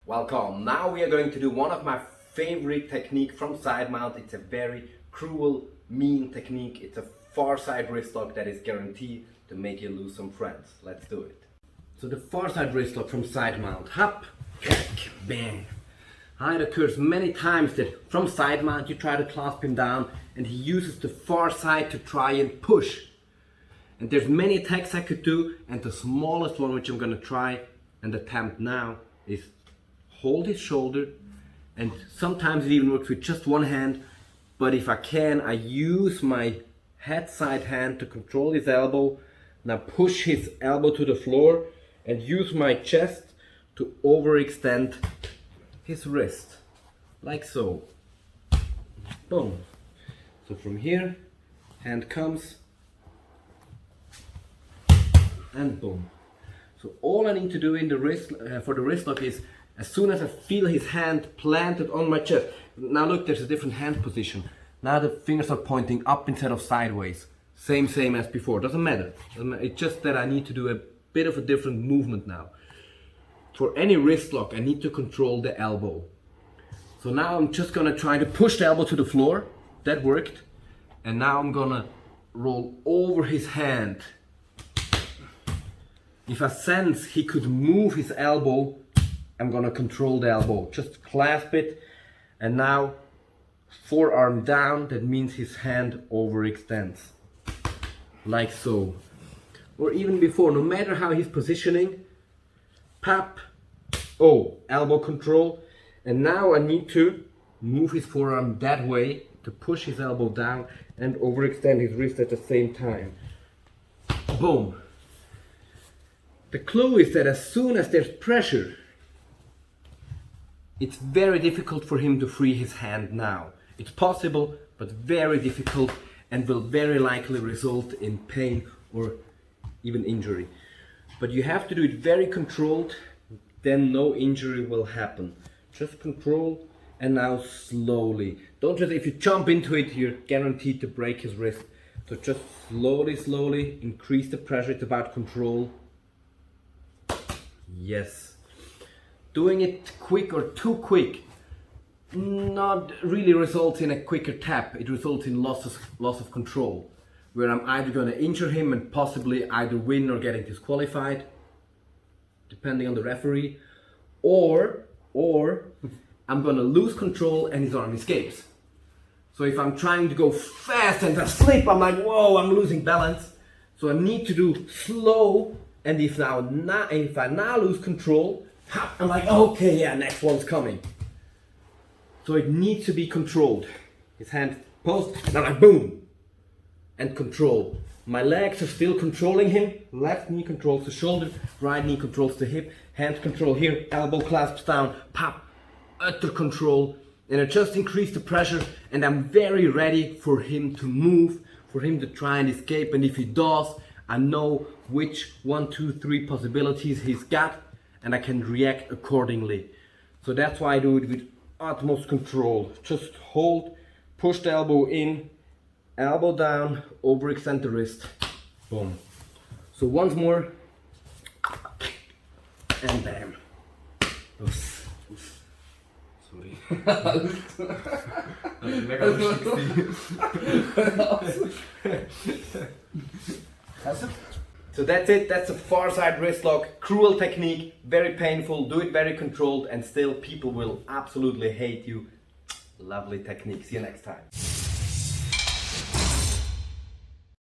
Welcome. Now we are going to do one of my favorite technique from Sidemount. It's a very cruel, mean technique. It's a far side wristlock that is guaranteed to make you lose some friends. Let's do it. So the far side wristlock from Sidemount. Hop, kick, bang. I had occurs many times that from Sidemount you try to clasp him down and he uses the far side to try and push. And there's many attacks I could do, and the smallest one which I'm gonna try and attempt now is hold his shoulder, and sometimes it even works with just one hand, but if I can, I use my head side hand to control his elbow. Now push his elbow to the floor and use my chest to overextend his wrist, like so. Boom. So from here, hand comes, and boom. So all I need to do in the wrist for the wrist lock is, as soon as I feel his hand planted on my chest, now look, there's a different hand position. Now the fingers are pointing up instead of sideways. Same as before, doesn't matter. It's just that I need to do a bit of a different movement now. For any wrist lock, I need to control the elbow. So now I'm just gonna try to push the elbow to the floor. That worked. And now I'm gonna roll over his hand. If I sense he could move his elbow, I'm gonna control the elbow. Just clasp it, and now forearm down, that means his hand overextends. Like so. Or even before, no matter how he's positioning, pop, oh, elbow control. And now I need to move his forearm that way to push his elbow down and overextend his wrist at the same time. Boom. The clue is that as soon as there's pressure, it's very difficult for him to free his hand now. It's possible, but very difficult, and will very likely result in pain or even injury. But you have to do it very controlled, then no injury will happen. Just control, and now slowly. Don't just, if you jump into it, you're guaranteed to break his wrist. So just slowly increase the pressure. It's about control. Yes. Doing it quick or too quick not really results in a quicker tap. It results in loss of control, where I'm either going to injure him and possibly either win or getting disqualified, depending on the referee, or I'm going to lose control and his arm escapes. So if I'm trying to go fast and I slip, I'm like, whoa, I'm losing balance. So I need to do slow, and if I now lose control, I'm like, okay, yeah, next one's coming. So it needs to be controlled. His hand post, and I'm like, boom, and control. My legs are still controlling him. Left knee controls the shoulder, right knee controls the hip, hand control here, elbow clasps down, pop, utter control. And I just increase the pressure, and I'm very ready for him to move, for him to try and escape. And if he does, I know which 1, 2, 3 possibilities he's got, and I can react accordingly. So that's why I do it with utmost control. Just hold, push the elbow in, elbow down, overextend the wrist. Boom. So once more, and bam. Oof. Sorry. So that's it, that's a far side wrist lock, cruel technique, very painful, do it very controlled, and still people will absolutely hate you. Lovely technique, see you next time.